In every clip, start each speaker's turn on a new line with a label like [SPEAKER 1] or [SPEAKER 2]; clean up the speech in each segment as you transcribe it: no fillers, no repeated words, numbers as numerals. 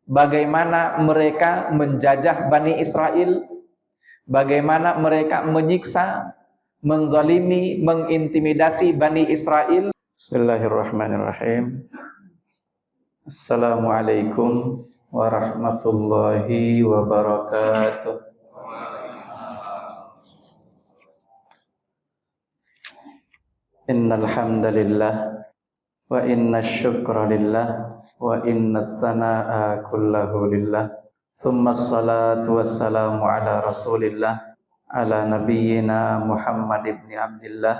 [SPEAKER 1] bagaimana mereka menjajah Bani Israel, bagaimana mereka menyiksa, menzalimi, mengintimidasi Bani Israel. Bismillahirrahmanirrahim. Assalamualaikum warahmatullahi wabarakatuh. Innal hamdalillah wa inna syukra lillah wa inna tsanaa kullahu lillah. Tsumma assalatu wassalamu ala Rasulillah ala nabiyyina Muhammad ibn Abdillah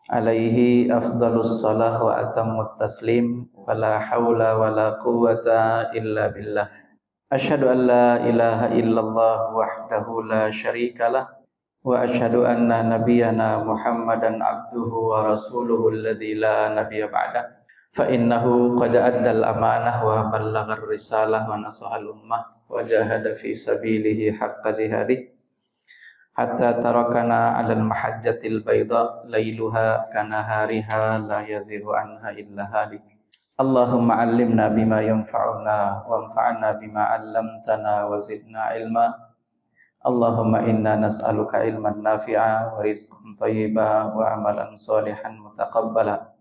[SPEAKER 1] alaihi afdalus salah wa atammut taslim wala haula wala quwwata illa billah. Asyhadu an la ilaha illallah wahdahu la syarikalah wa asyhadu anna nabiyyana Muhammadan abduhu wa rasuluhu alladzi la nabiyya ba'dah. Fa innahu qad addal amanah wa ballaghar risalah wa nasahal ummah wa jahada fi sabilihi haqqa jihadih hatta tarakana 'alal mahajjatil bayda lailuha kanahariha la yazighu anha illa halik. Allahumma 'allimna bima yanfa'una wanfa'na bima 'allamtana wa zidna ilma. Allahumma inna nas'aluka ilman nafi'a wa rizqan thayyiba wa amalan salihan mutaqabbala.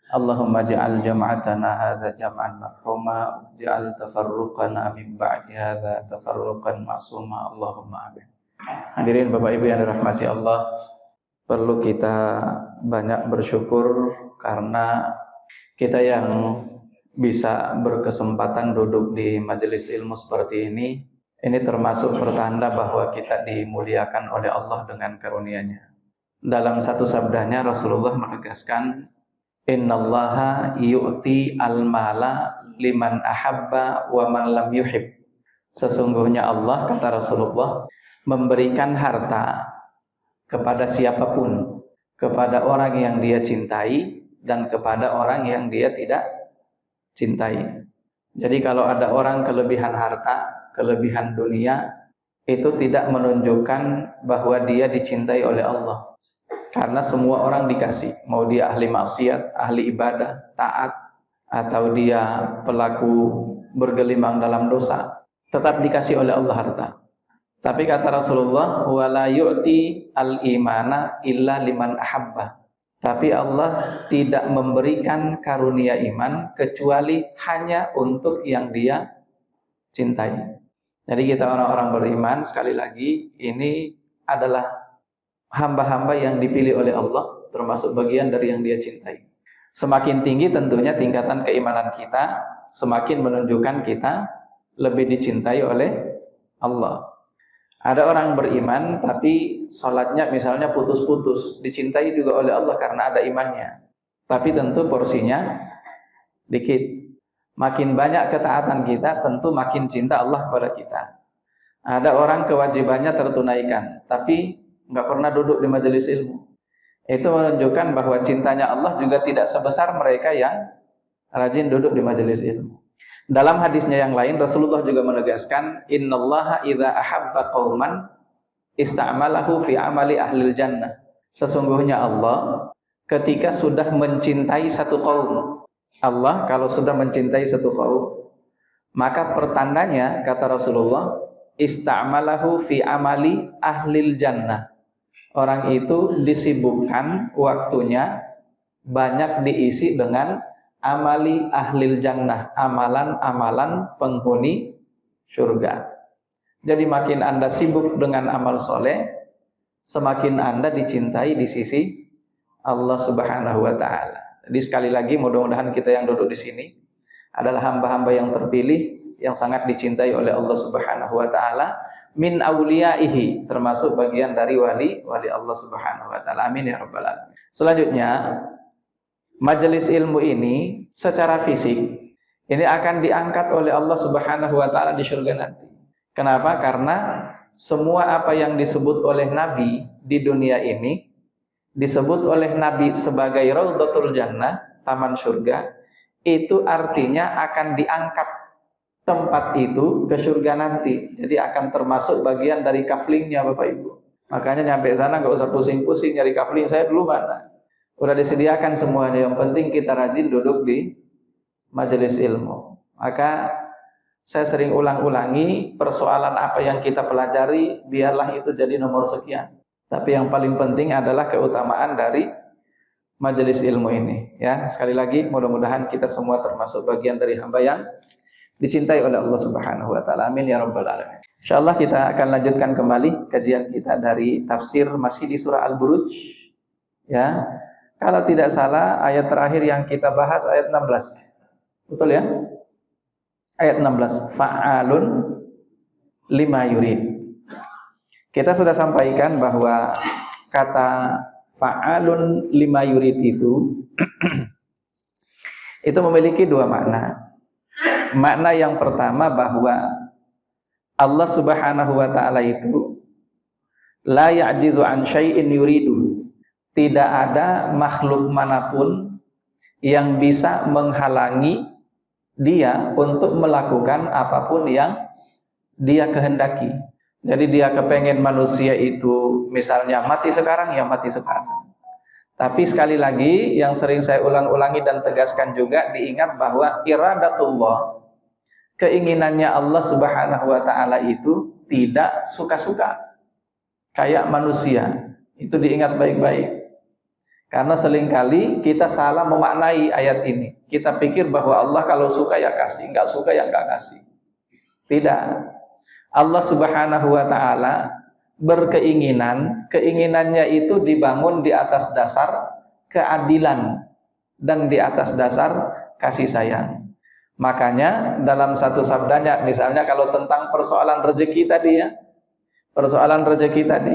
[SPEAKER 1] Allahumma ja'al jam'atana hadza jam'an marhuma ja'al tafarruqana min ba'di hadza tafarruqan ma'suma. Allahumma amin. Hadirin Bapak Ibu yang dirahmati Allah, perlu kita banyak bersyukur karena kita yang bisa berkesempatan duduk di majelis ilmu seperti ini termasuk pertanda bahwa kita dimuliakan oleh Allah dengan karunia-Nya. Dalam satu sabdanya Rasulullah menegaskan, innallaha yu'ti al-mala liman ahabba wa man lam yuhib. Sesungguhnya Allah, kata Rasulullah, memberikan harta kepada siapapun, kepada orang yang dia cintai dan kepada orang yang dia tidak cintai. Jadi kalau ada orang kelebihan harta, kelebihan dunia, itu tidak menunjukkan bahwa dia dicintai oleh Allah. Karena semua orang dikasih, mau dia ahli maksiat, ahli ibadah, taat, atau dia pelaku bergelimang dalam dosa, tetap dikasih oleh Allah harta. Tapi kata Rasulullah, wala yu'ti al-imana illa liman ahabba. Tapi Allah tidak memberikan karunia iman kecuali hanya untuk yang dia cintai. Jadi kita orang-orang beriman, sekali lagi, ini adalah hamba-hamba yang dipilih oleh Allah, termasuk bagian dari yang dia cintai. Semakin tinggi tentunya tingkatan keimanan kita, semakin menunjukkan kita lebih dicintai oleh Allah. Ada orang beriman, tapi sholatnya misalnya putus-putus, dicintai juga oleh Allah karena ada imannya. Tapi tentu porsinya dikit. Makin banyak ketaatan kita, tentu makin cinta Allah kepada kita. Ada orang kewajibannya tertunaikan, tapi nggak pernah duduk di majelis ilmu. Itu menunjukkan bahwa cintanya Allah juga tidak sebesar mereka yang rajin duduk di majelis ilmu. Dalam hadisnya yang lain, Rasulullah juga menegaskan, innallaha idza ahabba qauman ista'malahu fi amali ahlil jannah. Sesungguhnya Allah ketika sudah mencintai satu kaum, Allah kalau sudah mencintai satu kaum, maka pertandanya, kata Rasulullah, ista'malahu fi amali ahlil jannah. Orang itu disibukkan waktunya banyak diisi dengan amali ahlil jannah, amalan-amalan penghuni surga. Jadi makin Anda sibuk dengan amal soleh, semakin Anda dicintai di sisi Allah Subhanahu wa Ta'ala. Jadi sekali lagi, mudah-mudahan kita yang duduk di sini adalah hamba-hamba yang terpilih, yang sangat dicintai oleh Allah Subhanahu wa Ta'ala, min awliyaihi, termasuk bagian dari wali Allah Subhanahu wa Ta'ala. Amin ya rabbal alamin. Selanjutnya, majelis ilmu ini secara fisik ini akan diangkat oleh Allah Subhanahu wa Ta'ala di surga nanti. Kenapa? Karena semua apa yang disebut oleh Nabi di dunia ini disebut oleh Nabi sebagai Raudhatul Jannah, taman surga, itu artinya akan diangkat tempat itu ke surga nanti. Jadi akan termasuk bagian dari kaflingnya Bapak Ibu. Makanya nyampe sana nggak usah pusing-pusing nyari kafling saya dulu mana. Udah disediakan semuanya, yang penting kita rajin duduk di majelis ilmu. Maka saya sering ulang-ulangi persoalan apa yang kita pelajari, biarlah itu jadi nomor sekian. Tapi yang paling penting adalah keutamaan dari majelis ilmu ini. Ya, sekali lagi mudah-mudahan kita semua termasuk bagian dari hamba yang dicintai oleh Allah Subhanahu wa taala. Amin ya rabbal alamin. Insyaallah kita akan lanjutkan kembali kajian kita dari tafsir masih di surah Al-Buruj. Ya. Kalau tidak salah ayat terakhir yang kita bahas ayat 16. Betul ya? Ayat 16. Fa'alun lima yurid. Kita sudah sampaikan bahwa kata fa'alun lima yurid itu itu memiliki dua makna. Makna yang pertama bahwa Allah Subhanahu wa taala itu la ya'jizu an syai'in yuridu. Tidak ada makhluk manapun yang bisa menghalangi dia untuk melakukan apapun yang dia kehendaki. Jadi dia kepengen manusia itu misalnya mati sekarang, ya mati sekarang. Tapi sekali lagi yang sering saya ulang-ulangi dan tegaskan juga, diingat bahwa iradatullah, keinginannya Allah Subhanahu wa taala itu tidak suka-suka kayak manusia. Itu diingat baik-baik. Karena seringkali kita salah memaknai ayat ini. Kita pikir bahwa Allah kalau suka ya kasih, enggak suka ya enggak kasih. Tidak. Allah Subhanahu wa taala berkeinginan, keinginannya itu dibangun di atas dasar keadilan dan di atas dasar kasih sayang. Makanya dalam satu sabdanya, misalnya kalau tentang persoalan rezeki tadi ya, persoalan rezeki tadi,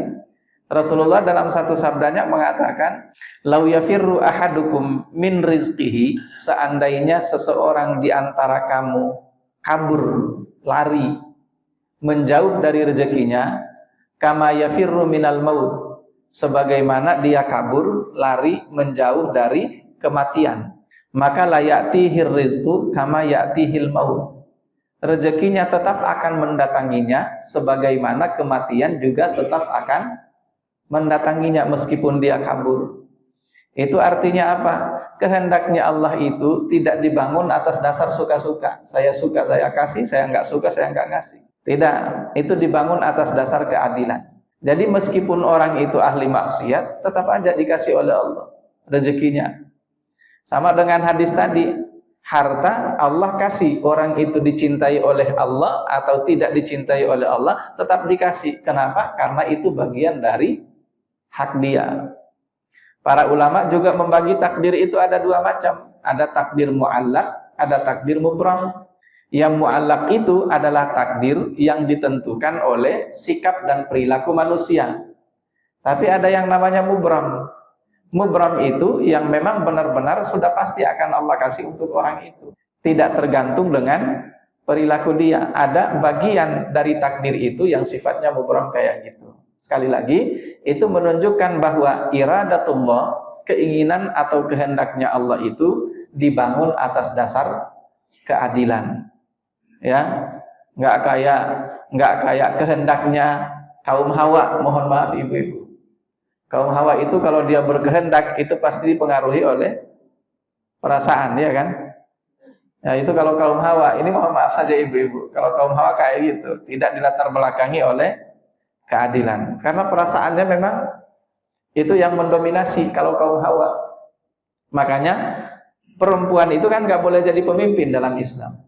[SPEAKER 1] Rasulullah dalam satu sabdanya mengatakan, "Lau yafirru ahadukum min rizqihi," seandainya seseorang di antara kamu kabur, lari, menjauh dari rezekinya, kama yafirru minal maut, sebagaimana dia kabur, lari, menjauh dari kematian, maka la ya'tihir rizqu kama ya'tihil maut. Rezekinya tetap akan mendatanginya sebagaimana kematian juga tetap akan mendatanginya meskipun dia kabur. Itu artinya apa? Kehendaknya Allah itu tidak dibangun atas dasar suka-suka. Saya suka, saya kasih, saya enggak suka, saya enggak ngasih. Tidak, itu dibangun atas dasar keadilan. Jadi meskipun orang itu ahli maksiat, tetap aja dikasih oleh Allah rezekinya. Sama dengan hadis tadi, harta Allah kasih, orang itu dicintai oleh Allah atau tidak dicintai oleh Allah, tetap dikasih. Kenapa? Karena itu bagian dari hak dia. Para ulama juga membagi takdir itu ada dua macam. Ada takdir mu'allaq, ada takdir mubram. Yang mu'allaq itu adalah takdir yang ditentukan oleh sikap dan perilaku manusia. Tapi ada yang namanya mubram. Mubram itu yang memang benar-benar sudah pasti akan Allah kasih untuk orang itu. Tidak tergantung dengan perilaku dia. Ada bagian dari takdir itu yang sifatnya mubram kayak gitu. Sekali lagi, itu menunjukkan bahwa iradatullah, keinginan atau kehendaknya Allah itu dibangun atas dasar keadilan. Ya, nggak kayak kehendaknya kaum Hawa. Mohon maaf ibu-ibu. Kaum Hawa itu kalau dia berkehendak itu pasti dipengaruhi oleh perasaan, ya kan? Ya itu kalau kaum Hawa. Ini mohon maaf saja ibu-ibu. Kalau kaum Hawa kayak gitu, tidak dilatar belakangi oleh keadilan. Karena perasaannya memang itu yang mendominasi kalau kaum Hawa. Makanya perempuan itu kan nggak boleh jadi pemimpin dalam Islam.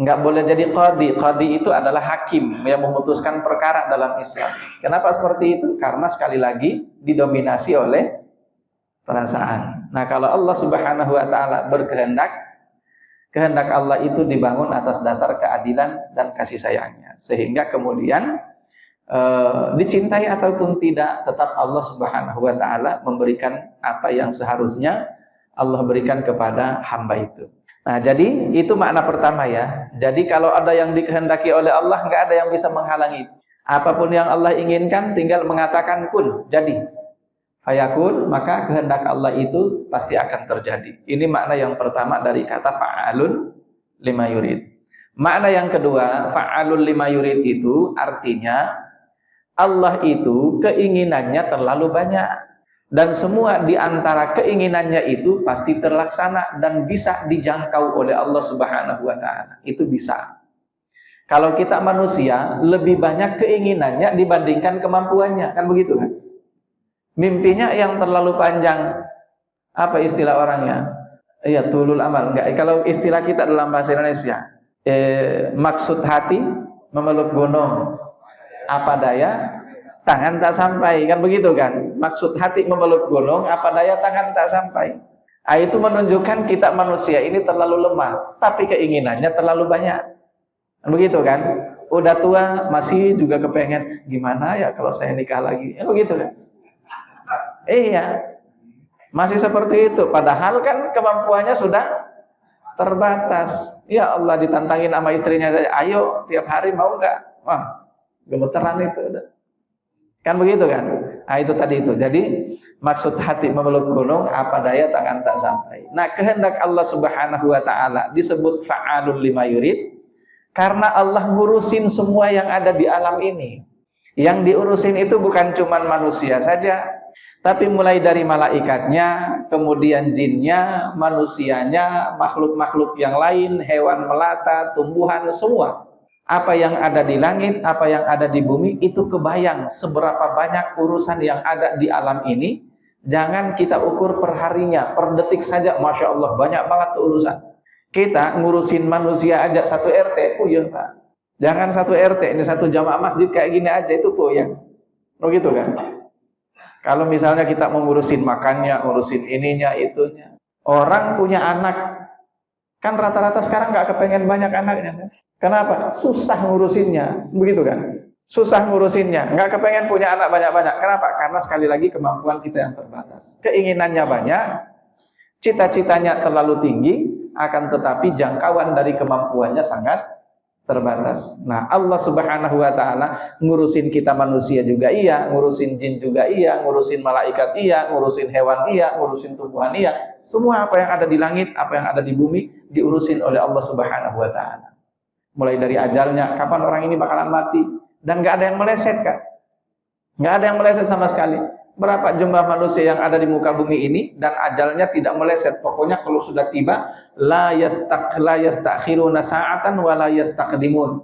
[SPEAKER 1] Nggak boleh jadi qadhi. Qadhi itu adalah hakim yang memutuskan perkara dalam Islam. Kenapa seperti itu? Karena sekali lagi didominasi oleh perasaan. Nah, kalau Allah Subhanahu wa taala berkehendak, kehendak Allah itu dibangun atas dasar keadilan dan kasih sayangnya. Sehingga kemudian dicintai ataupun tidak, tetap Allah Subhanahu wa taala memberikan apa yang seharusnya Allah berikan kepada hamba itu. Nah, jadi itu makna pertama ya. Jadi kalau ada yang dikehendaki oleh Allah, nggak ada yang bisa menghalangi. Apapun yang Allah inginkan, tinggal mengatakan kun, jadi. Fayakun, maka kehendak Allah itu pasti akan terjadi. Ini makna yang pertama dari kata fa'alun lima yurid. Makna yang kedua, fa'alun lima yurid itu artinya Allah itu keinginannya terlalu banyak. Dan semua di antara keinginannya itu pasti terlaksana dan bisa dijangkau oleh Allah Subhanahu wa taala. Itu bisa.
[SPEAKER 2] Kalau kita manusia, lebih banyak keinginannya dibandingkan kemampuannya, kan begitu kan? Mimpinya yang terlalu panjang. Apa istilah orangnya? Iya, tulul amal. Enggak, kalau istilah kita dalam bahasa Indonesia, maksud hati memeluk gunung, apa daya tangan tak sampai, kan begitu kan? Maksud hati memeluk gunung, apa daya tangan tak sampai. Itu menunjukkan kita manusia ini terlalu lemah, tapi keinginannya terlalu banyak. Begitu kan? Udah tua masih juga kepengen, gimana ya kalau saya nikah lagi? Begitu kan? Iya. Masih seperti itu, padahal kan kemampuannya sudah terbatas. Ya Allah, ditantangin sama istrinya saja, ayo tiap hari mau nggak? Wah, gemeteran itu udah. Kan begitu kan? Itu tadi itu. Jadi maksud hati memeluk gunung, apa daya tangan tak sampai. Nah, kehendak Allah Subhanahu wa taala disebut fa'alul lima yurid karena Allah ngurusin semua yang ada di alam ini. Yang diurusin itu bukan cuma manusia saja, tapi mulai dari malaikatnya, kemudian jinnya, manusianya, makhluk-makhluk yang lain, hewan melata, tumbuhan, semua. Apa yang ada di langit, apa yang ada di bumi, itu kebayang seberapa banyak urusan yang ada di alam ini. Jangan kita ukur per harinya, per detik saja, Masya Allah, banyak banget tuh urusan. Kita ngurusin manusia aja satu RT, ya Pak. Jangan satu RT, ini satu jamaah masjid kayak gini aja, itu puyeng. Begitu kan? Kalau misalnya kita mau ngurusin makannya, ngurusin ininya, itunya. Orang punya anak, kan rata-rata sekarang nggak kepengen banyak anaknya. Kenapa? Susah ngurusinnya, begitu kan? Susah ngurusinnya, nggak kepengen punya anak banyak-banyak. Kenapa? Karena sekali lagi kemampuan kita yang terbatas. Keinginannya banyak, cita-citanya terlalu tinggi, akan tetapi jangkauan dari kemampuannya sangat terbatas. Nah, Allah Subhanahu wa taala ngurusin kita manusia juga iya, ngurusin jin juga iya, ngurusin malaikat iya, ngurusin hewan iya, ngurusin tumbuhan iya. Semua apa yang ada di langit, apa yang ada di bumi diurusin oleh Allah Subhanahu wa taala. Mulai dari ajalnya, kapan orang ini bakalan mati, dan nggak ada yang meleset kan? Nggak ada yang meleset sama sekali. Berapa jumlah manusia yang ada di muka bumi ini dan ajalnya tidak meleset. Pokoknya kalau sudah tiba, la yastakhiruna sa'atan wa la yastaqdimun.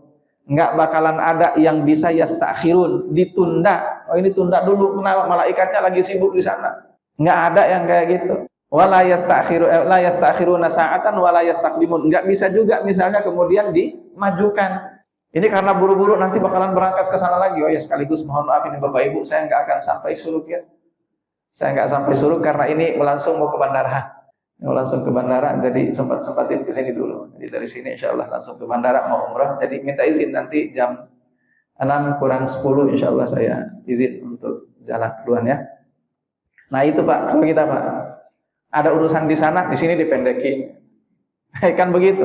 [SPEAKER 2] Enggak bakalan ada yang bisa yastakhirun, ditunda. Oh, ini tunda dulu, kenapa? Malaikatnya lagi sibuk di sana. Enggak ada yang kayak gitu. Wa la yastakhiruna sa'atan wa la yastaqdimun. Enggak bisa juga misalnya kemudian dimajukan. Ini karena buru-buru nanti bakalan berangkat ke sana lagi. Oh ya, sekaligus mohon maaf ini Bapak Ibu, saya nggak akan sampai Suruk ya. Saya nggak sampai Suruk karena ini langsung mau ke bandara. Langsung ke bandara, jadi sempat-sempatin ke sini dulu. Jadi dari sini insya Allah langsung ke bandara mau umrah. Jadi minta izin nanti jam 6 kurang 10 insya Allah saya izin untuk jalan duluan ya. Nah itu Pak, kalau kita Pak ada urusan di sana, di sini dipendekin. Kan begitu.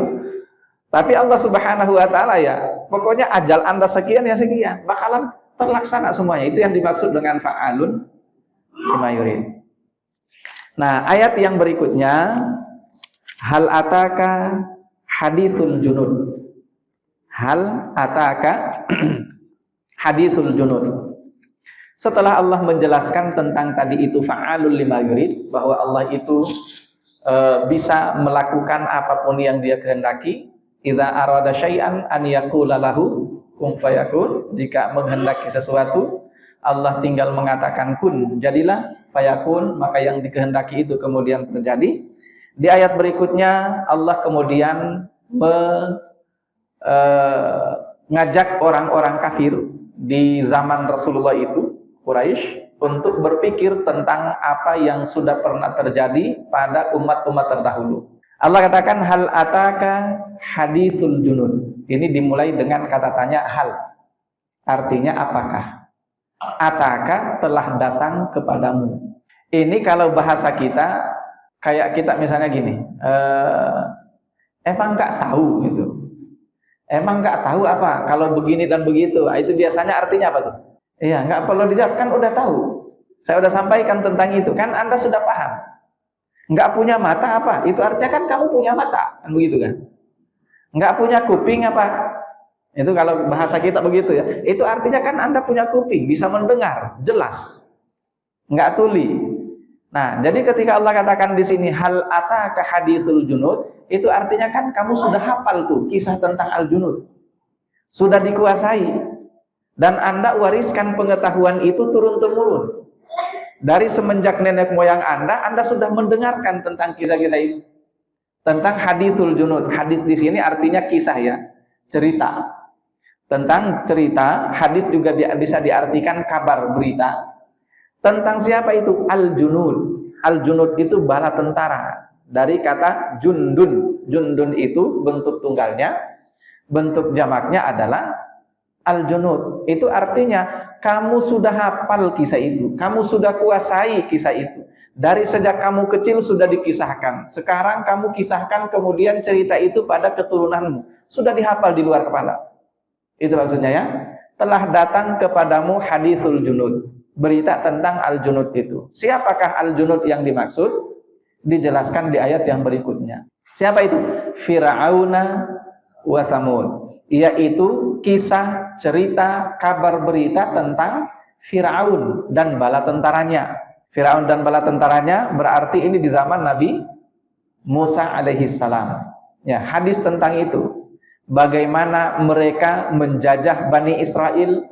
[SPEAKER 2] Tapi Allah Subhanahu wa taala ya, pokoknya ajal Anda sekian ya sekian, bakalan terlaksana semuanya. Itu yang dimaksud dengan fa'alun lima yurid. Nah, ayat yang berikutnya, hal ataka hadithul junud. Hal ataka hadithul junud. Setelah Allah menjelaskan tentang tadi itu fa'alul lima yurid, bahwa Allah itu bisa melakukan apapun yang Dia kehendaki. Idza arada syai'an an yaqula lahu kun fayakun. Jika menghendaki sesuatu, Allah tinggal mengatakan kun, jadilah, fayakun, maka yang dikehendaki itu kemudian terjadi. Di ayat berikutnya Allah kemudian mengajak orang-orang kafir di zaman Rasulullah itu, Quraisy, untuk berpikir tentang apa yang sudah pernah terjadi pada umat-umat terdahulu. Allah katakan hal ataka hadithul junud. Ini dimulai dengan kata tanya hal. Artinya apakah? Ataka telah datang kepadamu. Ini kalau bahasa kita, kayak kita misalnya gini, emang nggak tahu gitu. Emang nggak tahu apa? Kalau begini dan begitu, itu biasanya artinya apa tuh? Iya, nggak perlu dijawab, kan udah tahu. Saya udah sampaikan tentang itu, kan Anda sudah paham. Nggak punya mata apa? Itu artinya kan kamu punya mata, kan begitu kan? Nggak punya kuping apa? Itu kalau bahasa kita begitu ya. Itu artinya kan Anda punya kuping, bisa mendengar, jelas. Nggak tuli. Nah, jadi ketika Allah katakan di sini hal ataka haditsul junud, itu artinya kan kamu sudah hafal tuh kisah tentang al-junud. sudah dikuasai, dan Anda wariskan pengetahuan itu turun-temurun. Dari semenjak nenek moyang Anda sudah mendengarkan tentang kisah-kisah itu. Tentang hadithul junud. Hadis di sini artinya kisah ya, cerita. Tentang cerita, hadis juga bisa diartikan kabar, berita. Tentang siapa itu? Al-junud. Al-junud itu bala tentara. Dari kata jundun. Jundun itu bentuk tunggalnya, bentuk jamaknya adalah al-junud. Itu artinya kamu sudah hafal kisah itu, kamu sudah kuasai kisah itu. Dari sejak kamu kecil sudah dikisahkan. Sekarang kamu kisahkan kemudian cerita itu pada keturunanmu. Sudah dihafal di luar kepala. Itu maksudnya ya. Telah datang kepadamu hadithul junud. Berita tentang al-junud itu. Siapakah al-junud yang dimaksud? Dijelaskan di ayat yang berikutnya. Siapa itu? Fir'auna wa Tsamud. Yaitu kisah, cerita, kabar berita tentang Fir'aun dan bala tentaranya. Fir'aun dan bala tentaranya berarti ini di zaman Nabi Musa alaihissalam. Ya, hadis tentang itu. Bagaimana mereka menjajah Bani Israel,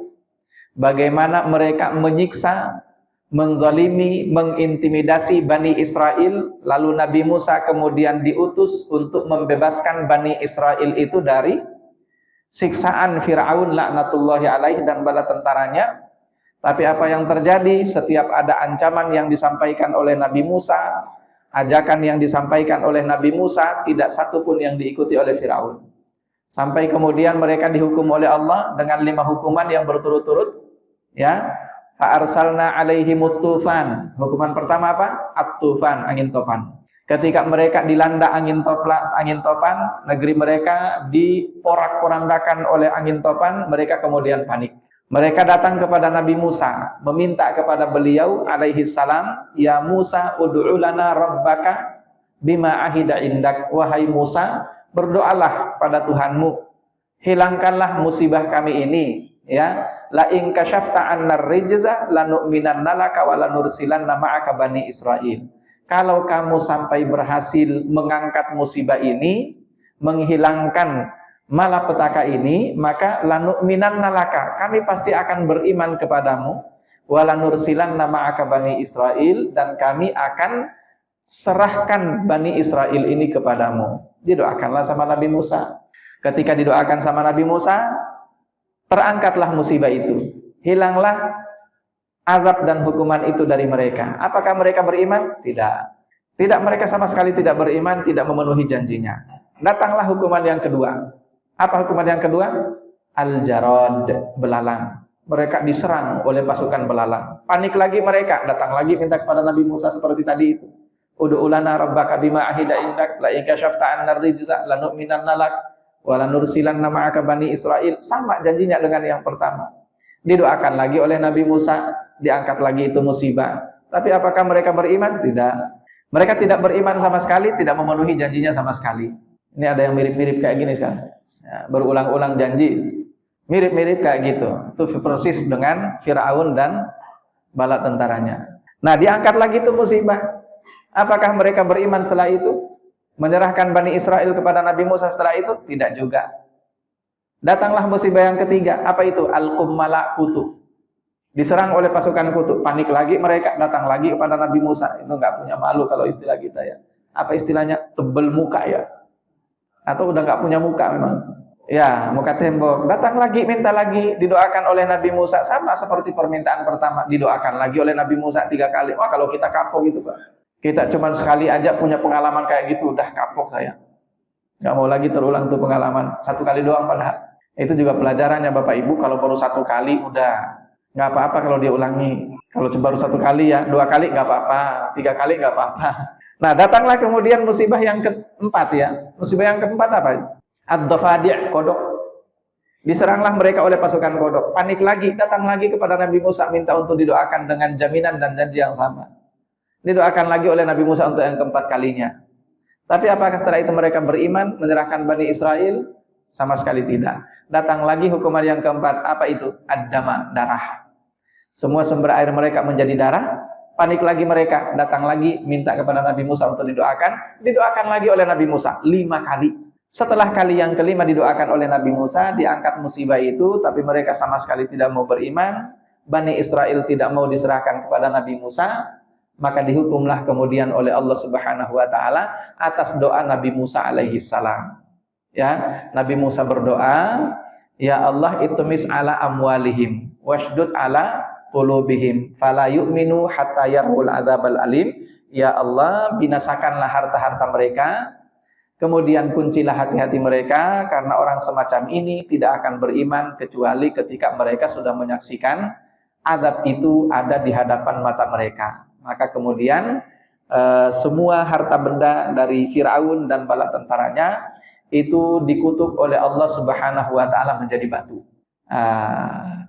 [SPEAKER 2] bagaimana mereka menyiksa, menzalimi, mengintimidasi Bani Israel, lalu Nabi Musa kemudian diutus untuk membebaskan Bani Israel itu dari siksaan Fir'aun laknatullahi alaihi dan bala tentaranya. Tapi apa yang terjadi? Setiap ada ancaman yang disampaikan oleh Nabi Musa, ajakan yang disampaikan oleh Nabi Musa, tidak satu pun yang diikuti oleh Fir'aun. Sampai kemudian mereka dihukum oleh Allah dengan 5 hukuman yang berturut-turut. Ya, fa'arsalna alaihimut tufan. Hukuman pertama apa? At-tufan, angin topan. Ketika mereka dilanda angin topan, negeri mereka diporak-porandakan oleh angin topan, mereka kemudian panik. Mereka datang kepada Nabi Musa, meminta kepada beliau alaihi salam, ya Musa ud'u lana rabbaka bima ahida indak. Wahai Musa, berdoalah pada Tuhanmu, hilangkanlah musibah kami ini, ya. La in kasyafta 'annar rijza lanu'minanna laka wa lanursilanna ma'aka bani Israil. Kalau kamu sampai berhasil mengangkat musibah ini, menghilangkan malapetaka ini, maka lanu'minanna laka, kami pasti akan beriman kepadamu, wa lanursilanna ma'aka bani Israil, dan kami akan serahkan Bani Israel ini kepadamu. Didoakanlah sama Nabi Musa. Ketika didoakan sama Nabi Musa, terangkatlah musibah itu, hilanglah azab dan hukuman itu dari mereka. Apakah mereka beriman? Tidak. Tidak, mereka sama sekali tidak beriman, tidak memenuhi janjinya. Datanglah hukuman yang kedua. Apa hukuman yang kedua? Al-jarad, belalang. Mereka diserang oleh pasukan belalang. Panik lagi mereka, datang lagi minta kepada Nabi Musa seperti tadi itu. Ud'u lana rabbaka bima ahida indak, la in kasyafta 'annar rijza lanu'minanna lak wa lanursilanna ma'aka bani Israil. Sama janjinya dengan yang pertama. Didoakan lagi oleh Nabi Musa, diangkat lagi itu musibah. Tapi apakah mereka beriman? Tidak. Mereka tidak beriman sama sekali, tidak memenuhi janjinya sama sekali. Ini ada yang mirip-mirip kayak gini sekarang. Ya, berulang-ulang janji, mirip-mirip kayak gitu. Itu persis dengan Fir'aun dan bala tentaranya. Nah, diangkat lagi itu musibah. Apakah mereka beriman setelah itu? Menyerahkan Bani Israel kepada Nabi Musa setelah itu? Tidak juga. Datanglah musibah yang ketiga. Apa itu? Al-Qummala, kutu. Diserang oleh pasukan kutu. Panik lagi mereka, datang lagi kepada Nabi Musa. Itu nggak punya malu kalau istilah kita ya. Apa istilahnya? Tebel muka ya. Atau udah nggak punya muka memang. Ya, muka tembok. Datang lagi, minta lagi, didoakan oleh Nabi Musa. Sama seperti permintaan pertama, didoakan lagi oleh Nabi Musa 3 kali. Wah, kalau kita kapok gitu Pak. Kita cuma sekali aja punya pengalaman kayak gitu, udah kapok saya. Nggak mau lagi terulang tuh pengalaman. 1 kali doang padahal. Itu juga pelajarannya Bapak Ibu, kalau baru 1 kali udah nggak apa-apa kalau dia ulangi. Kalau baru 1 kali ya, 2 kali nggak apa-apa, 3 kali nggak apa-apa. Nah, datanglah kemudian musibah yang keempat ya. Musibah yang keempat apa? Ad-Dafadi', kodok. Diseranglah mereka oleh pasukan kodok. Panik lagi, datang lagi kepada Nabi Musa, minta untuk didoakan dengan jaminan dan janji yang sama. Didoakan lagi oleh Nabi Musa untuk yang keempat kalinya. Tapi apakah setelah itu mereka beriman, menyerahkan Bani Israel? Sama sekali tidak. Datang lagi hukuman yang keempat. Apa itu? Ad-dama, darah. Semua sumber air mereka menjadi darah. Panik lagi mereka. Datang lagi minta kepada Nabi Musa untuk didoakan. Didoakan lagi oleh Nabi Musa 5 kali. Setelah kali yang kelima didoakan oleh Nabi Musa, diangkat musibah itu, tapi mereka sama sekali tidak mau beriman. Bani Israel tidak mau diserahkan kepada Nabi Musa, maka dihukumlah kemudian oleh Allah Subhanahu wa taala atas doa Nabi Musa alaihi salam. Ya, Nabi Musa berdoa, ya Allah, itmis ala amwalihim washdud ala qulubihim fala yu'minu hatta yarul adzabal alim. Ya Allah, binasakanlah harta-harta mereka, kemudian kuncilah hati-hati mereka, karena orang semacam ini tidak akan beriman kecuali ketika mereka sudah menyaksikan azab itu ada di hadapan mata mereka. Maka kemudian semua harta benda dari Fir'aun dan bala tentaranya itu dikutuk oleh Allah Subhanahu wa taala menjadi batu.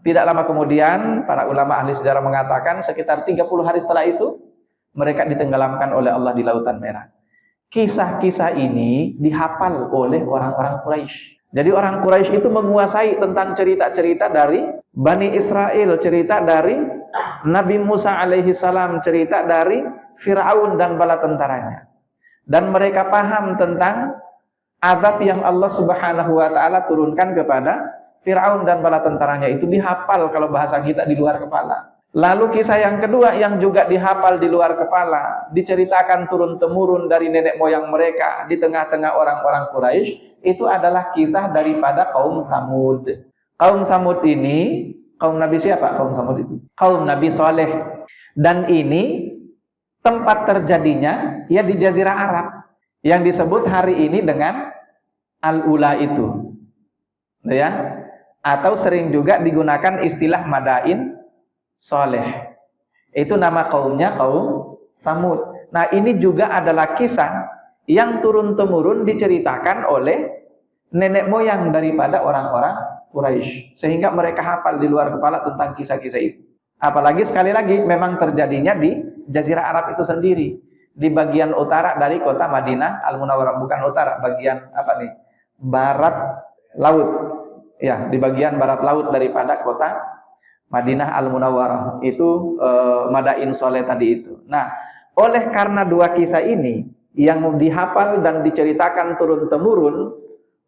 [SPEAKER 2] Tidak lama kemudian para ulama ahli sejarah mengatakan sekitar 30 hari setelah itu mereka ditenggelamkan oleh Allah di Lautan Merah. Kisah-kisah ini dihafal oleh orang-orang Quraisy. Jadi orang Quraisy itu menguasai tentang cerita-cerita dari Bani Israel, cerita dari Nabi Musa alaihi salam, cerita dari Fir'aun dan bala tentaranya. Dan mereka paham tentang azab yang Allah Subhanahu wa taala turunkan kepada Fir'aun dan bala tentaranya, itu dihafal kalau bahasa kita di luar kepala. Lalu kisah yang kedua yang juga dihafal di luar kepala, diceritakan turun-temurun dari nenek moyang mereka di tengah-tengah orang-orang Quraisy, itu adalah kisah daripada kaum Samud. Kaum Samud ini, kaum Nabi siapa? Kaum Samud itu kaum Nabi Saleh. Dan ini tempat terjadinya ya di Jazirah Arab, yang disebut hari ini dengan Al-Ula itu, ya, atau sering juga digunakan istilah Madain Saleh. Itu nama kaumnya kaum Samud. Nah, ini juga adalah kisah yang turun-temurun diceritakan oleh nenek moyang daripada orang-orang Quraisy, sehingga mereka hafal di luar kepala tentang kisah-kisah itu. Apalagi sekali lagi memang terjadinya di Jazirah Arab itu sendiri, di bagian utara dari kota Madinah Al-Munawwarah, bukan utara, bagian apa nih? Barat laut. Ya, di bagian barat laut daripada kota Madinah Al-Munawwarah itu Madain Saleh tadi itu. Nah, oleh karena dua kisah ini yang dihafal dan diceritakan turun-temurun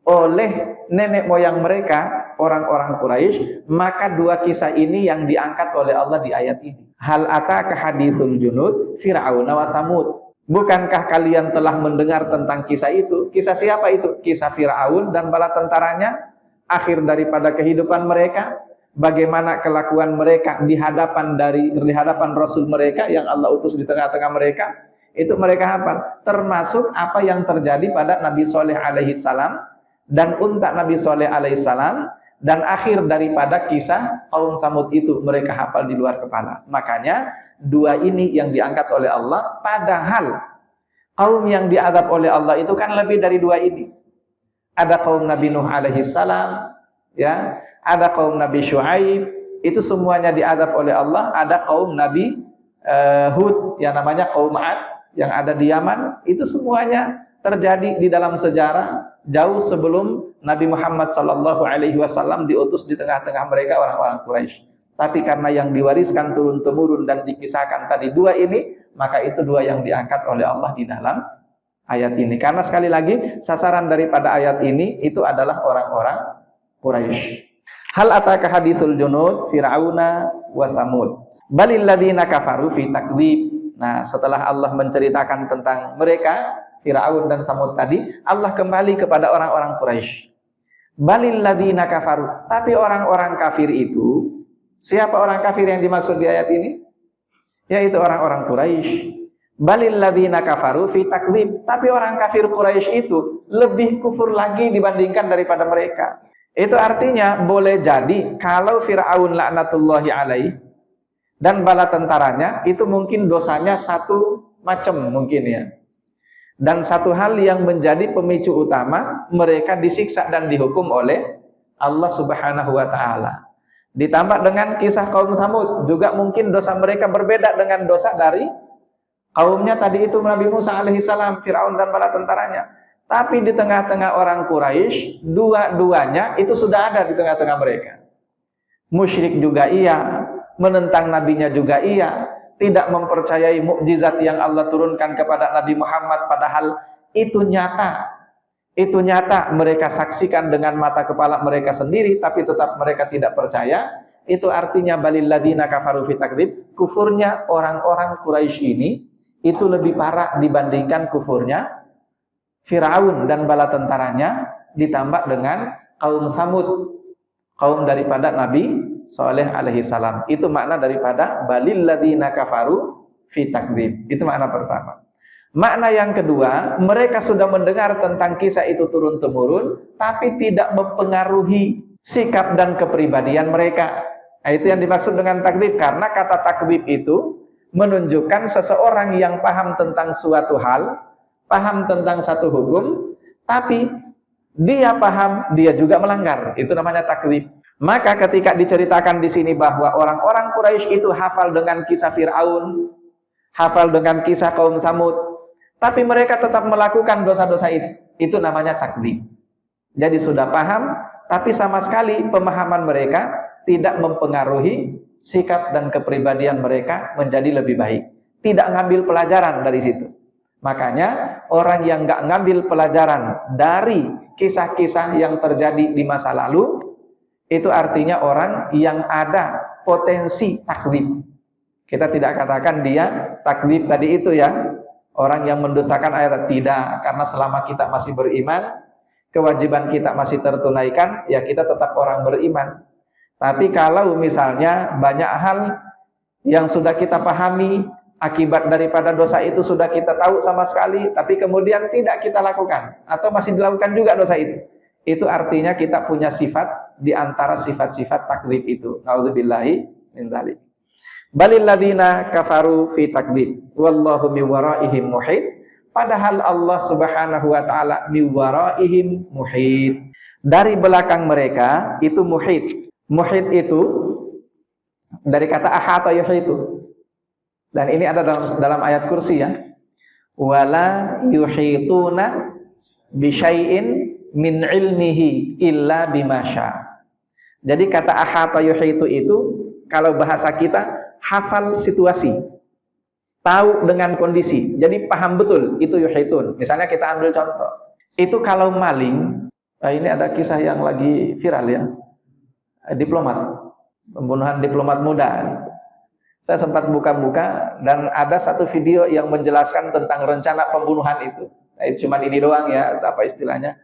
[SPEAKER 2] oleh nenek moyang mereka, orang-orang Quraisy, maka dua kisah ini yang diangkat oleh Allah di ayat ini. Hal ataka haditsul junud Fir'aun wa Samud. Bukankah kalian telah mendengar tentang kisah itu? Kisah siapa itu? Kisah Fir'aun dan bala tentaranya, akhir daripada kehidupan mereka. Bagaimana kelakuan mereka di hadapan Rasul mereka yang Allah utus di tengah-tengah mereka, itu mereka hafal. Termasuk apa yang terjadi pada Nabi Saleh alaihi salam dan unta Nabi Saleh alaihi salam, dan akhir daripada kisah kaum Samud itu mereka hafal di luar kepala. Makanya dua ini yang diangkat oleh Allah, padahal kaum yang diazab oleh Allah itu kan lebih dari dua ini. Ada kaum Nabi Nuh alaihi salam, ya, ada kaum Nabi Syuaib, itu semuanya diazab oleh Allah. Ada kaum Nabi Hud, yang namanya kaum Ad, yang ada di Yaman, itu semuanya terjadi di dalam sejarah jauh sebelum Nabi Muhammad SAW diutus di tengah-tengah mereka orang-orang Quraisy. Tapi karena yang diwariskan turun-temurun dan dikisahkan tadi dua ini, maka itu dua yang diangkat oleh Allah di dalam ayat ini. Karena sekali lagi sasaran daripada ayat ini itu adalah orang-orang Quraisy. Hal ataka haditsul junud Fir'auna wa Samud balil ladzina kafaru fi takdzib. Nah, setelah Allah menceritakan tentang mereka Fir'aun dan Samud tadi, Allah kembali kepada orang-orang Quraisy. Balil ladzina kafaru, tapi orang-orang kafir itu, siapa orang kafir yang dimaksud di ayat ini? Yaitu orang-orang Quraisy. Balil ladzina kafaru fi takdzib, tapi orang kafir Quraisy itu lebih kufur lagi dibandingkan daripada mereka. Itu artinya boleh jadi kalau Fir'aun laknatullahi alaih dan bala tentaranya itu mungkin dosanya satu macam mungkin ya. Dan satu hal yang menjadi pemicu utama mereka disiksa dan dihukum oleh Allah Subhanahu wa taala. Ditambah dengan kisah kaum Samud, juga mungkin dosa mereka berbeda dengan dosa dari kaumnya tadi itu Nabi Musa alaihi salam, Fir'aun dan bala tentaranya. Tapi di tengah-tengah orang Quraisy, dua-duanya itu sudah ada di tengah-tengah mereka. Musyrik juga iya, menentang nabinya juga iya, tidak mempercayai mukjizat yang Allah turunkan kepada Nabi Muhammad, padahal itu nyata. itu nyata, mereka saksikan dengan mata kepala mereka sendiri, tapi tetap mereka tidak percaya, itu artinya balil ladina kafaru fi takdzib. Kufurnya orang-orang Quraisy ini itu lebih parah dibandingkan kufurnya Firaun dan bala tentaranya, ditambah dengan kaum Samud, kaum daripada Nabi Saleh alaihi salam. Itu makna daripada balil ladina kafaru fi takdzib. Itu makna pertama. Makna yang kedua, mereka sudah mendengar tentang kisah itu turun-temurun, tapi tidak mempengaruhi sikap dan kepribadian mereka. Nah, itu yang dimaksud dengan takdzib, karena kata takdzib itu menunjukkan seseorang yang paham tentang suatu hal, paham tentang satu hukum, tapi dia paham, dia juga melanggar. Itu namanya takdzib. Maka ketika diceritakan di sini bahwa orang-orang Quraisy itu hafal dengan kisah Firaun, hafal dengan kisah kaum Samud, tapi mereka tetap melakukan dosa-dosa itu namanya takdzib. Jadi sudah paham, tapi sama sekali pemahaman mereka tidak mempengaruhi sikap dan kepribadian mereka menjadi lebih baik. Tidak ngambil pelajaran dari situ. Makanya orang yang nggak ngambil pelajaran dari kisah-kisah yang terjadi di masa lalu, itu artinya orang yang ada potensi takdzib. Kita tidak katakan dia takdzib tadi itu ya, orang yang mendustakan ayat, tidak, karena selama kita masih beriman, kewajiban kita masih tertunaikan, ya kita tetap orang beriman. Tapi kalau misalnya banyak hal yang sudah kita pahami, akibat daripada dosa itu sudah kita tahu sama sekali, tapi kemudian tidak kita lakukan, atau masih dilakukan juga dosa itu artinya kita punya sifat di antara sifat-sifat takdzib itu. Nauzubillahi min dzalik. Balil ladina kafaru fi takdzib wallahu min waraihim muhit. Padahal Allah Subhanahu wa taala min waraihim muhit. Dari belakang mereka itu muhit. Muhit itu dari kata ahata yuhitu. Dan ini ada dalam ayat kursi ya. Wala yuhituna bi syai'in min ilmihi illa bima syaa. Jadi kata ahata yuhitu itu kalau bahasa kita hafal situasi, tahu dengan kondisi, jadi paham betul itu yuhitun. Misalnya kita ambil contoh, itu kalau maling, ini ada kisah yang lagi viral ya, diplomat, pembunuhan diplomat muda. Saya sempat buka-buka dan ada satu video yang menjelaskan tentang rencana pembunuhan itu. Nah, cuma ini doang ya, apa istilahnya?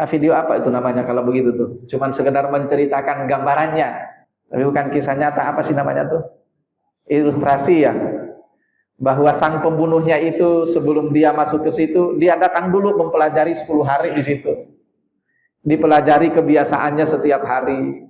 [SPEAKER 2] Video apa itu namanya kalau begitu tuh? Cuman sekedar menceritakan gambarannya, tapi bukan kisah nyata. Apa sih namanya tuh? Ilustrasi ya, bahwa sang pembunuhnya itu sebelum dia masuk ke situ, dia datang dulu mempelajari 10 hari di situ, dipelajari kebiasaannya setiap hari,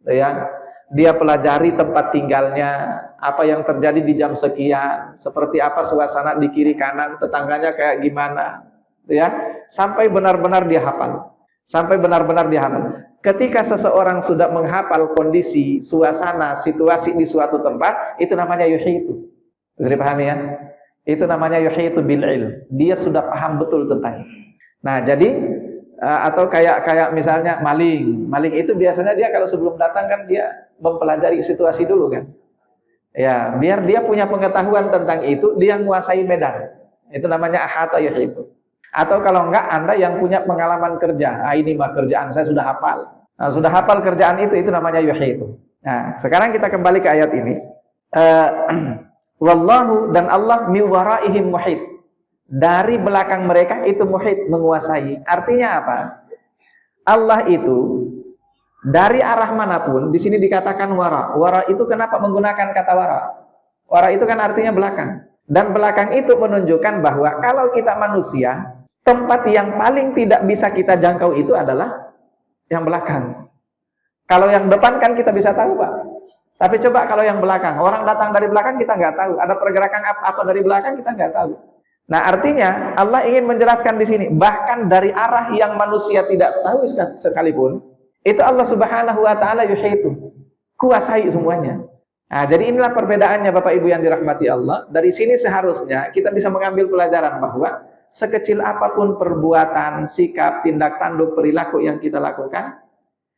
[SPEAKER 2] ya, dia pelajari tempat tinggalnya, apa yang terjadi di jam sekian, seperti apa suasana di kiri kanan, tetangganya kayak gimana, ya, sampai benar-benar dia hafal, sampai benar-benar dia hafal. Ketika seseorang sudah menghafal kondisi, suasana, situasi di suatu tempat, itu namanya yuhitu. Bisa dipahami ya? Itu namanya yuhitu bil ilm. Dia sudah paham betul tentang itu. Nah, jadi atau kayak misalnya maling. Maling itu biasanya dia kalau sebelum datang kan dia mempelajari situasi dulu kan. Ya, biar dia punya pengetahuan tentang itu, dia menguasai medan. Itu namanya ahata yuhitu. Atau kalau enggak, Anda yang punya pengalaman kerja, ini mah kerjaan saya sudah hafal. Nah, sudah hafal kerjaan itu namanya yuhitu. Nah, sekarang kita kembali ke ayat ini. Wallahu, dan Allah min waraihim muhit. Dari belakang mereka itu muhit, menguasai. Artinya apa? Allah itu dari arah manapun, di sini dikatakan wara. Wara itu kenapa menggunakan kata wara? Wara itu kan artinya belakang. Dan belakang itu menunjukkan bahwa kalau kita manusia, tempat yang paling tidak bisa kita jangkau itu adalah yang belakang. Kalau yang depan kan kita bisa tahu, Pak. Tapi coba kalau yang belakang, orang datang dari belakang kita nggak tahu. Ada pergerakan apa dari belakang kita nggak tahu. Nah, artinya Allah ingin menjelaskan di sini, bahkan dari arah yang manusia tidak tahu sekalipun, itu Allah Subhanahu wa taala yuhitu, kuasai semuanya. Nah, jadi inilah perbedaannya Bapak Ibu yang dirahmati Allah. Dari sini seharusnya kita bisa mengambil pelajaran bahwa sekecil apapun perbuatan, sikap, tindak tanduk, perilaku yang kita lakukan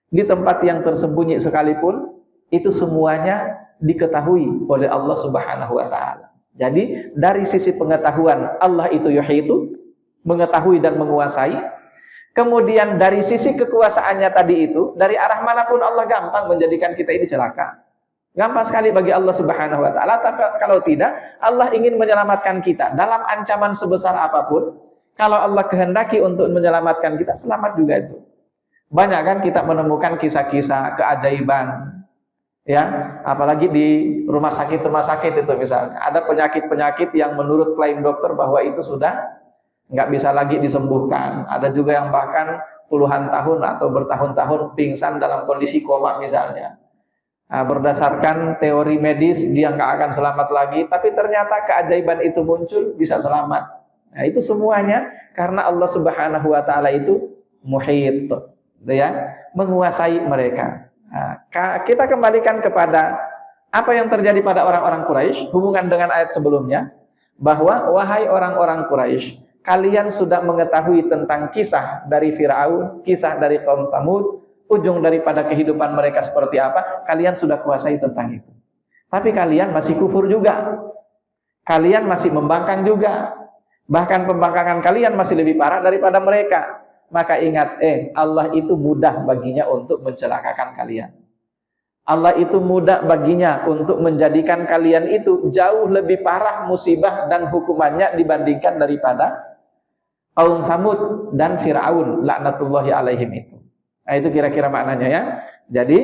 [SPEAKER 2] di tempat yang tersembunyi sekalipun, itu semuanya diketahui oleh Allah Subhanahu wa taala. Jadi dari sisi pengetahuan Allah itu yuhitu, mengetahui dan menguasai. Kemudian dari sisi kekuasaannya tadi itu, dari arah manapun Allah gampang menjadikan kita ini celaka. Gampang sekali bagi Allah Subhanahu wa taala. Kalau tidak, Allah ingin menyelamatkan kita dalam ancaman sebesar apapun. Kalau Allah kehendaki untuk menyelamatkan kita, selamat juga itu. Banyak kan kita menemukan kisah-kisah keajaiban, ya, apalagi di rumah sakit itu misalnya. Ada penyakit-penyakit yang menurut klaim dokter bahwa itu sudah nggak bisa lagi disembuhkan. Ada juga yang bahkan puluhan tahun atau bertahun-tahun pingsan dalam kondisi koma misalnya. Nah, berdasarkan teori medis dia nggak akan selamat lagi, tapi ternyata keajaiban itu muncul bisa selamat. Nah, itu semuanya karena Allah Subhanahu wa taala itu muhit, ya, menguasai mereka. Nah, kita kembalikan kepada apa yang terjadi pada orang-orang Quraisy hubungan dengan ayat sebelumnya, bahwa wahai orang-orang Quraisy, kalian sudah mengetahui tentang kisah dari Fir'aun, kisah dari kaum Samud, ujung daripada kehidupan mereka seperti apa, kalian sudah kuasai tentang itu. Tapi kalian masih kufur juga. Kalian masih membangkang juga. Bahkan pembangkangan kalian masih lebih parah daripada mereka. Maka ingat, Allah itu mudah baginya untuk mencelakakan kalian. Allah itu mudah baginya untuk menjadikan kalian itu jauh lebih parah musibah dan hukumannya dibandingkan daripada kaum Samud dan Fir'aun laknatullahi alaihim itu. Nah, itu kira-kira maknanya ya. Jadi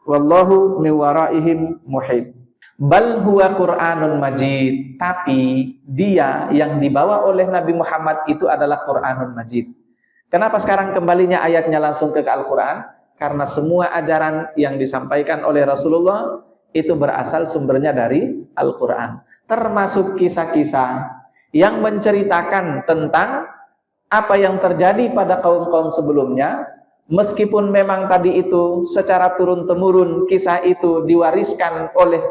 [SPEAKER 2] wallahu min waraihim muhit. Bal huwa Qur'anun Majid. Tapi dia yang dibawa oleh Nabi Muhammad itu adalah Qur'anun Majid. Kenapa sekarang kembalinya ayatnya langsung ke Al-Quran? Karena semua ajaran yang disampaikan oleh Rasulullah itu berasal sumbernya dari Al-Quran. Termasuk kisah-kisah yang menceritakan tentang apa yang terjadi pada kaum-kaum sebelumnya. Meskipun memang tadi itu secara turun-temurun kisah itu diwariskan oleh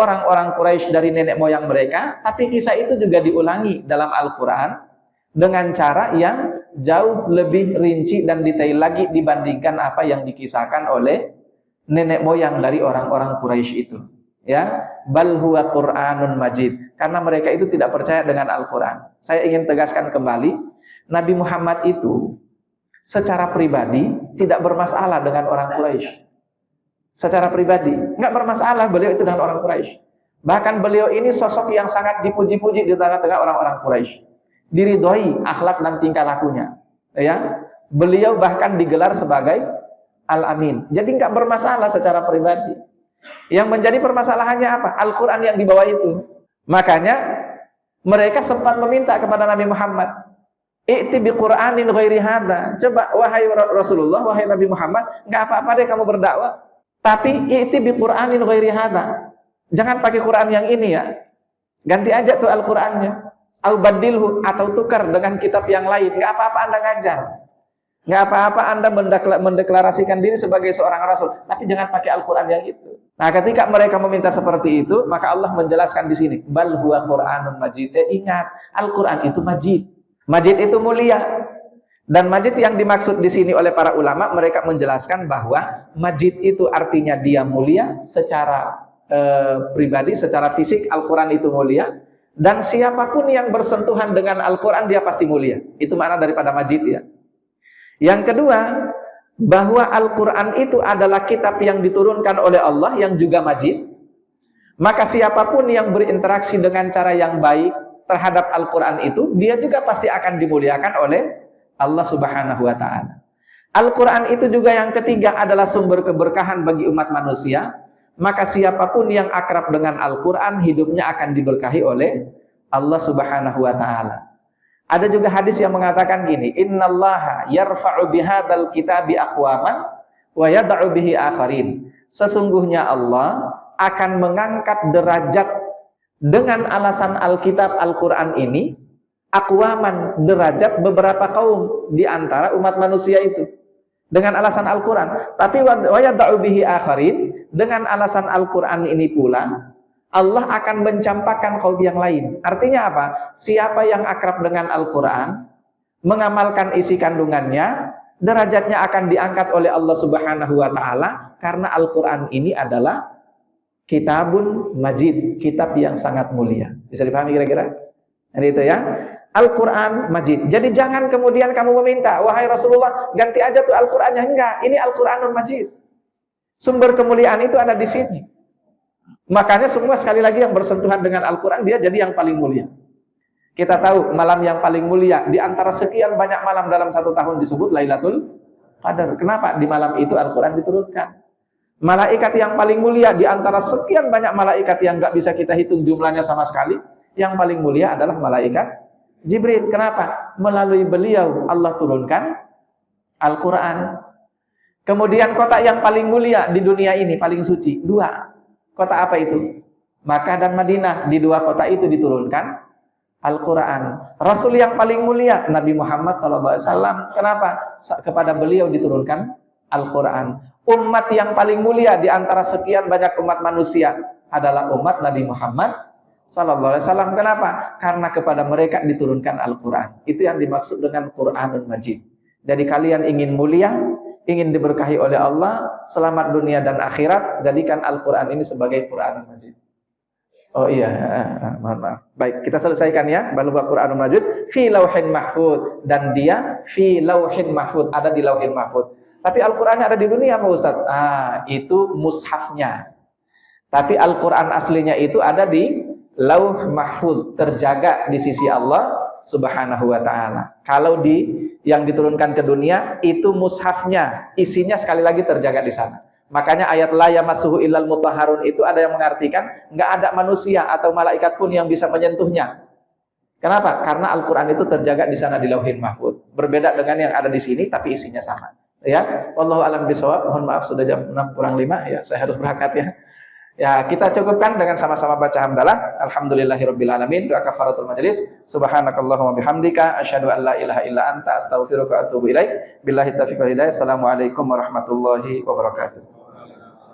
[SPEAKER 2] orang-orang Quraisy dari nenek moyang mereka, tapi kisah itu juga diulangi dalam Al-Quran dengan cara yang jauh lebih rinci dan detail lagi dibandingkan apa yang dikisahkan oleh nenek moyang dari orang-orang Quraisy itu. Ya, bal huwa Qur'anun Majid. Karena mereka itu tidak percaya dengan Al-Quran. Saya ingin tegaskan kembali, Nabi Muhammad itu secara pribadi tidak bermasalah dengan orang Quraisy. Secara pribadi nggak bermasalah beliau itu dengan orang Quraisy. Bahkan beliau ini sosok yang sangat dipuji-puji di tengah-tengah orang-orang Quraisy. Diridhoi akhlak dan tingkah lakunya. Ya, beliau bahkan digelar sebagai Al-Amin. Jadi nggak bermasalah secara pribadi. Yang menjadi permasalahannya apa? Al-Quran yang dibawa itu. Makanya mereka sempat meminta kepada Nabi Muhammad, "I'ti bi Qur'anin ghairi hadza." Coba wahai Rasulullah, wahai Nabi Muhammad, enggak apa-apa deh kamu berdakwah, tapi i'ti bi Qur'anin ghairi hadza. Jangan pakai Quran yang ini ya. Ganti aja tuh Al-Qur'annya. Au badilhu, atau tukar dengan kitab yang lain. Enggak apa-apa Anda ngajar. Enggak apa-apa Anda mendeklarasikan diri sebagai seorang rasul, tapi jangan pakai Al-Qur'an yang itu. Nah, ketika mereka meminta seperti itu, maka Allah menjelaskan di sini, bal huwa Qur'anun Majid. Ingat, Al-Qur'an itu majid. Majid itu mulia. Dan majid yang dimaksud di sini oleh para ulama, mereka menjelaskan bahwa majid itu artinya dia mulia secara pribadi, secara fisik. Al-Quran itu mulia, dan siapapun yang bersentuhan dengan Al-Quran dia pasti mulia. Itu makna daripada majid ya. Yang kedua, bahwa Al-Quran itu adalah kitab yang diturunkan oleh Allah yang juga majid. Maka siapapun yang berinteraksi dengan cara yang baik terhadap Al-Quran itu, dia juga pasti akan dimuliakan oleh Allah Subhanahu wa ta'ala. Al-Quran itu juga yang ketiga adalah sumber keberkahan bagi umat manusia. Maka siapapun yang akrab dengan Al-Quran, hidupnya akan diberkahi oleh Allah Subhanahu wa ta'ala. Ada juga hadis yang mengatakan gini, innallaha yarfa'u bihadzal kitabi aqwaman wa yad'u bihi akharin. Sesungguhnya Allah akan mengangkat derajat dengan alasan Alkitab Al-Quran ini, aqwaman, derajat beberapa kaum di antara umat manusia itu dengan alasan Al-Quran. Tapi wa yad'u bihi akharin, dengan alasan Al-Quran ini pula Allah akan mencampakkan kaum yang lain. Artinya apa? Siapa yang akrab dengan Al-Quran, mengamalkan isi kandungannya, derajatnya akan diangkat oleh Allah Subhanahu wa ta'ala, karena Al-Quran ini adalah kitabun majid, kitab yang sangat mulia. Bisa dipahami kira-kira? Jadi itu ya. Al-Quran Majid. Jadi jangan kemudian kamu meminta, wahai Rasulullah, ganti aja tuh Al-Qurannya. Enggak, ini Al-Quranul Majid. Sumber kemuliaan itu ada di sini. Makanya semua sekali lagi yang bersentuhan dengan Al-Quran, dia jadi yang paling mulia. Kita tahu malam yang paling mulia di antara sekian banyak malam dalam satu tahun disebut Lailatul Qadar. Kenapa? Di malam itu Al-Quran diturunkan. Malaikat yang paling mulia di antara sekian banyak malaikat yang nggak bisa kita hitung jumlahnya sama sekali, yang paling mulia adalah malaikat Jibril. Kenapa? Melalui beliau Allah turunkan Al-Quran. Kemudian kota yang paling mulia di dunia ini, paling suci, dua. Kota apa itu? Makkah dan Madinah. Di dua kota itu diturunkan Al-Quran. Rasul yang paling mulia, Nabi Muhammad SAW. Kenapa? Kepada beliau diturunkan Al-Quran. Umat yang paling mulia di antara sekian banyak umat manusia adalah umat Nabi Muhammad SAW. Kenapa? Karena kepada mereka diturunkan Al-Quran. Itu yang dimaksud dengan Quranul Majid. Jadi kalian ingin mulia, ingin diberkahi oleh Allah, selamat dunia dan akhirat, jadikan Al-Quran ini sebagai Quranul Majid. Oh iya, mohon maaf. Baik, kita selesaikan ya. Bahwa Quranul Majid fi lauhin mahfud, dan dia fi lauhin mahfud, ada di lauhin mahfud. Tapi Al-Qurannya ada di dunia, Pak Ustaz. Itu mushafnya. Tapi Al-Quran aslinya itu ada di Lauh Mahfud, terjaga di sisi Allah Subhanahu wa taala. Kalau yang diturunkan ke dunia itu mushafnya, isinya sekali lagi terjaga di sana. Makanya ayat la yamassuhu illal mutahharun itu ada yang mengartikan enggak ada manusia atau malaikat pun yang bisa menyentuhnya. Kenapa? Karena Al-Qur'an itu terjaga di sana di Lauhin Mahfud. Berbeda dengan yang ada di sini tapi isinya sama. Ya, wallahu alam bisawab. Mohon maaf sudah jam 6 kurang 5 ya, saya harus berangkat ya. Ya, kita cukupkan dengan sama-sama baca hamdalah. Alhamdulillahirabbil alamin. Doa kafaratul majelis. Subhanakallahumma bihamdika asyhadu an la ilaha illa anta astaghfiruka wa atubu ilaik. Billahi taufiq wal hidayah. Assalamualaikum warahmatullahi wabarakatuh.